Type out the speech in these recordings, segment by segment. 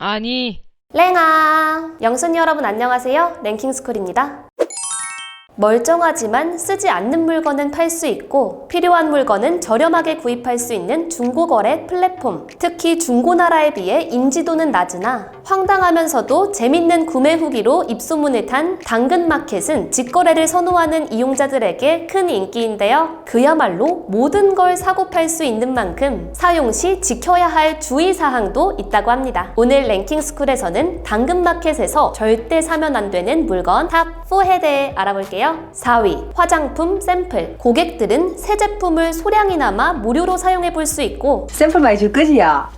아니, 랭아! 영순이 여러분 안녕하세요. 랭킹스쿨입니다. 멀쩡하지만 쓰지 않는 물건은 팔 수 있고 필요한 물건은 저렴하게 구입할 수 있는 중고거래 플랫폼. 특히 중고나라에 비해 인지도는 낮으나 황당하면서도 재밌는 구매 후기로 입소문을 탄 당근마켓은 직거래를 선호하는 이용자들에게 큰 인기인데요. 그야말로 모든 걸 사고 팔 수 있는 만큼 사용 시 지켜야 할 주의사항도 있다고 합니다. 오늘 랭킹스쿨에서는 당근마켓에서 절대 사면 안 되는 물건 탑4에 대해 알아볼게요. 4위, 화장품 샘플. 고객들은 새 제품을 소량이나마 무료로 사용해 볼 수 있고 샘플 많이 줄 거지야.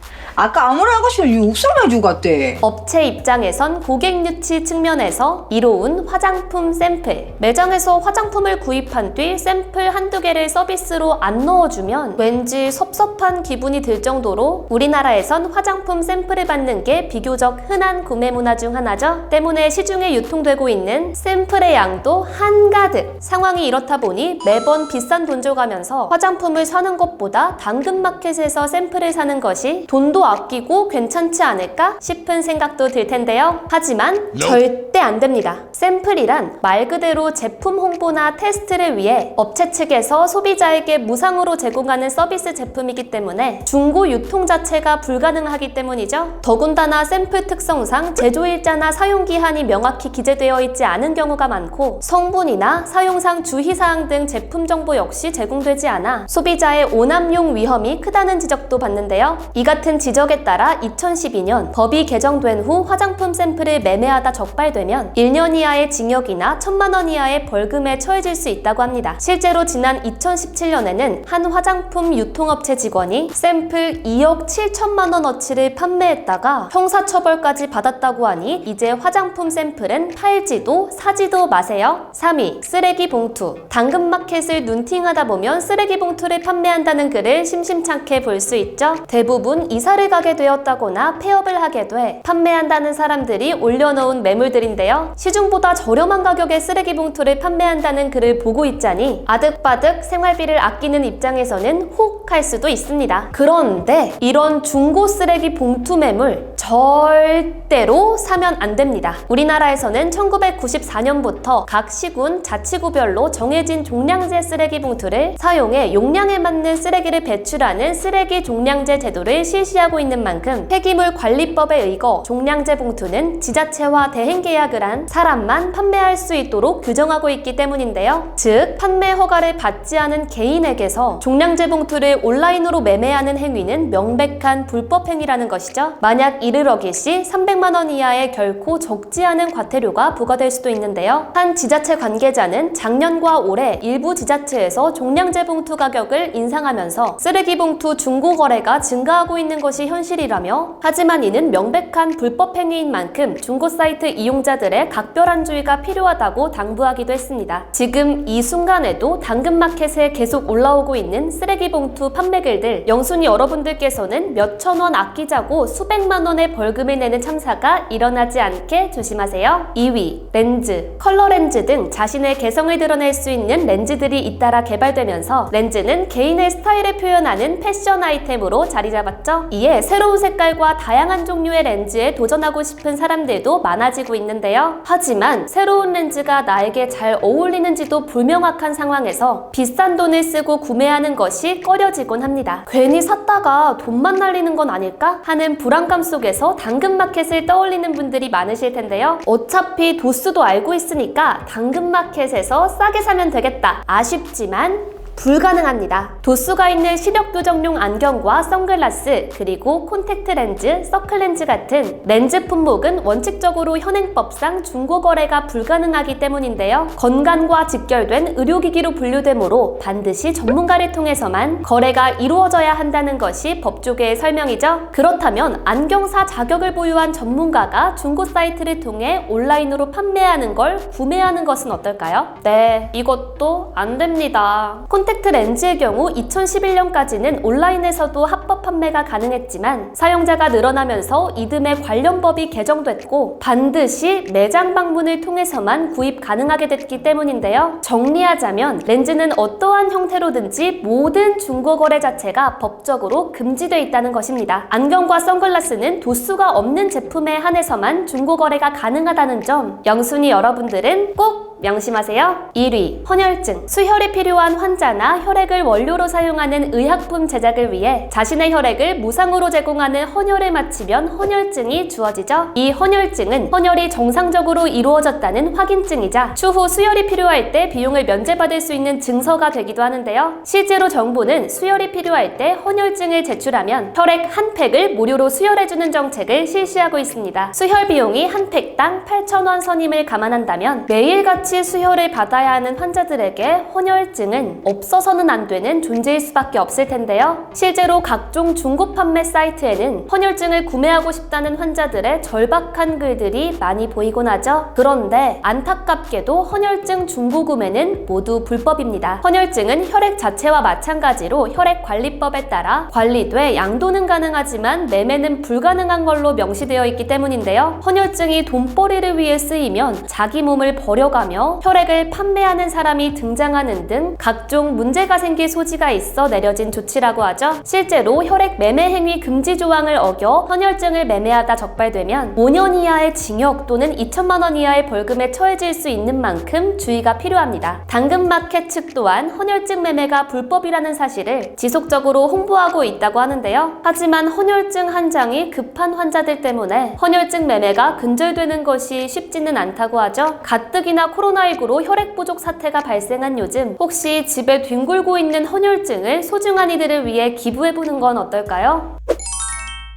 아까 아무리 아가씨는 육설 많이 주고 갔대. 업체 입장에선 고객 유치 측면에서 이로운 화장품 샘플. 매장에서 화장품을 구입한 뒤 샘플 한두 개를 서비스로 안 넣어주면 왠지 섭섭한 기분이 들 정도로 우리나라에선 화장품 샘플을 받는 게 비교적 흔한 구매 문화 중 하나죠. 때문에 시중에 유통되고 있는 샘플의 양도 한가득. 상황이 이렇다 보니 매번 비싼 돈 줘가면서 화장품을 사는 것보다 당근마켓에서 샘플을 사는 것이 돈도 아끼고 괜찮지 않을까 싶은 생각도 들 텐데요. 하지만 절대 안 됩니다. 샘플이란 말 그대로 제품 홍보나 테스트를 위해 업체 측에서 소비자에게 무상으로 제공하는 서비스 제품이기 때문에 중고 유통 자체가 불가능하기 때문이죠. 더군다나 샘플 특성상 제조일자나 사용기한이 명확히 기재되어 있지 않은 경우가 많고 성분이나 사용상 주의사항 등 제품 정보 역시 제공되지 않아 소비자의 오남용 위험이 크다는 지적도 받는데요. 이 같은 지적에 따라 2012년 법이 개정된 후 화장품 샘플을 매매하다 적발되면 1년 이하의 징역이나 1,000만 원 이하의 벌금에 처해질 수 있다고 합니다. 실제로 지난 2017년에는 한 화장품 유통업체 직원이 샘플 2억 7천만 원어치를 판매했다가 형사처벌까지 받았다고 하니 이제 화장품 샘플은 팔지도 사지도 마세요. 3위, 쓰레기 봉투. 당근마켓을 눈팅하다 보면 쓰레기 봉투를 판매한다는 글을 심심찮게 볼 수 있죠. 대부분 이사를 가게 되었다거나 폐업을 하게 돼 판매한다는 사람들이 올려놓은 매물들인데요. 시중보다 저렴한 가격에 쓰레기 봉투를 판매한다는 글을 보고 있자니 아득바득 생활비를 아끼는 입장에서는 혹 할 수도 있습니다. 그런데 이런 중고 쓰레기 봉투 매물 절대로 사면 안 됩니다. 우리나라에서는 1994년부터 각 시군 자치구별로 정해진 종량제 쓰레기 봉투를 사용해 용량에 맞는 쓰레기를 배출하는 쓰레기 종량제 제도를 실시하고 있는 만큼 폐기물 관리법에 의거 종량제 봉투는 지자체와 대행 계약을 한 사람만 판매할 수 있도록 규정하고 있기 때문인데요. 즉 판매 허가를 받지 않은 개인에게서 종량제 봉투를 온라인으로 매매하는 행위는 명백한 불법 행위라는 것이죠. 만약 이를 어길 시 300만 원 이하의 결코 적지 않은 과태료가 부과될 수도 있는데요. 한 지자체 관계자는 작년과 올해 일부 지자체에서 종량제 봉투 가격을 인상하면서 쓰레기 봉투 중고 거래가 증가하고 있는 것이 현실이라며 하지만 이는 명백한 불법 행위인 만큼 중고 사이트 이용자들의 각별한 주의가 필요하다고 당부하기도 했습니다. 지금 이 순간에도 당근마켓에 계속 올라오고 있는 쓰레기 봉투 판매글들 영순이 여러분들께서는 몇천 원 아끼자고 수백만 원의 벌금을 내는 참사가 일어나지 않게 조심하세요. 2위, 렌즈. 컬러 렌즈 등 자신의 개성을 드러낼 수 있는 렌즈들이 잇따라 개발되면서 렌즈는 개인의 스타일을 표현하는 패션 아이템으로 자리 잡았죠. 이에 새로운 색깔과 다양한 종류의 렌즈에 도전하고 싶은 사람들도 많아지고 있는데요. 하지만 새로운 렌즈가 나에게 잘 어울리는지도 불명확한 상황에서 비싼 돈을 쓰고 구매하는 것이 꺼려지곤 합니다. 괜히 샀다가 돈만 날리는 건 아닐까 하는 불안감 속에서 당근마켓을 떠올리는 분들이 많으실 텐데요. 어차피 도수도 알고 있으니까 당근마켓에서 싸게 사면 되겠다. 아쉽지만 불가능합니다. 도수가 있는 시력 교정용 안경과 선글라스, 그리고 콘택트 렌즈, 서클 렌즈 같은 렌즈 품목은 원칙적으로 현행법상 중고 거래가 불가능하기 때문인데요. 건강과 직결된 의료기기로 분류되므로 반드시 전문가를 통해서만 거래가 이루어져야 한다는 것이 법조계의 설명이죠. 그렇다면 안경사 자격을 보유한 전문가가 중고 사이트를 통해 온라인으로 판매하는 걸 구매하는 것은 어떨까요? 네, 이것도 안 됩니다. 콘택트 렌즈의 경우 2011년까지는 온라인에서도 합법 판매가 가능했지만 사용자가 늘어나면서 이듬해 관련 법이 개정됐고 반드시 매장 방문을 통해서만 구입 가능하게 됐기 때문인데요. 정리하자면 렌즈는 어떠한 형태로든지 모든 중고거래 자체가 법적으로 금지되어 있다는 것입니다. 안경과 선글라스는 도수가 없는 제품에 한해서만 중고거래가 가능하다는 점 영순이 여러분들은 꼭 명심하세요. 1위, 헌혈증. 수혈이 필요한 환자나 혈액을 원료로 사용하는 의약품 제작을 위해 자신의 혈액을 무상으로 제공하는 헌혈을 마치면 헌혈증이 주어지죠. 이 헌혈증은 헌혈이 정상적으로 이루어졌다는 확인증이자 추후 수혈이 필요할 때 비용을 면제받을 수 있는 증서가 되기도 하는데요. 실제로 정부는 수혈이 필요할 때 헌혈증을 제출하면 혈액 한 팩을 무료로 수혈해주는 정책을 실시하고 있습니다. 수혈 비용이 한 팩당 8,000원 선임을 감안한다면 매일같이 수혈을 받아야 하는 환자들에게 헌혈증은 없어서는 안 되는 존재일 수밖에 없을 텐데요. 실제로 각종 중고 판매 사이트에는 헌혈증을 구매하고 싶다는 환자들의 절박한 글들이 많이 보이곤 하죠. 그런데 안타깝게도 헌혈증 중고 구매는 모두 불법입니다. 헌혈증은 혈액 자체와 마찬가지로 혈액관리법에 따라 관리돼 양도는 가능하지만 매매는 불가능한 걸로 명시되어 있기 때문인데요. 헌혈증이 돈벌이를 위해 쓰이면 자기 몸을 버려가며 혈액을 판매하는 사람이 등장하는 등 각종 문제가 생길 소지가 있어 내려진 조치라고 하죠. 실제로 혈액 매매 행위 금지 조항을 어겨 헌혈증을 매매하다 적발되면 5년 이하의 징역 또는 2천만 원 이하의 벌금에 처해질 수 있는 만큼 주의가 필요합니다. 당근마켓 측 또한 헌혈증 매매가 불법이라는 사실을 지속적으로 홍보하고 있다고 하는데요. 하지만 헌혈증 한 장이 급한 환자들 때문에 헌혈증 매매가 근절되는 것이 쉽지는 않다고 하죠. 가뜩이나 코로나19로 혈액 부족 사태가 발생한 요즘 혹시 집에 뒹굴고 있는 헌혈증을 소중한 이들을 위해 기부해보는 건 어떨까요?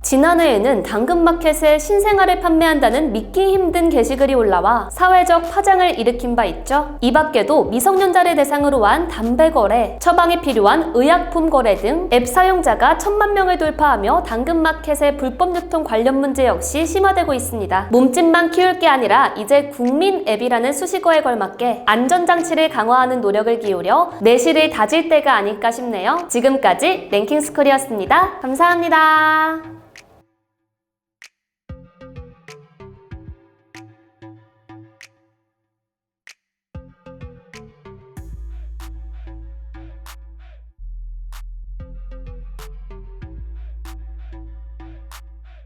지난해에는 당근마켓에 신생아를 판매한다는 믿기 힘든 게시글이 올라와 사회적 파장을 일으킨 바 있죠. 이 밖에도 미성년자를 대상으로 한 담배 거래, 처방이 필요한 의약품 거래 등 앱 사용자가 1,000만 명을 돌파하며 당근마켓의 불법 유통 관련 문제 역시 심화되고 있습니다. 몸집만 키울 게 아니라 이제 국민 앱이라는 수식어에 걸맞게 안전장치를 강화하는 노력을 기울여 내실을 다질 때가 아닐까 싶네요. 지금까지 랭킹스쿨이었습니다. 감사합니다.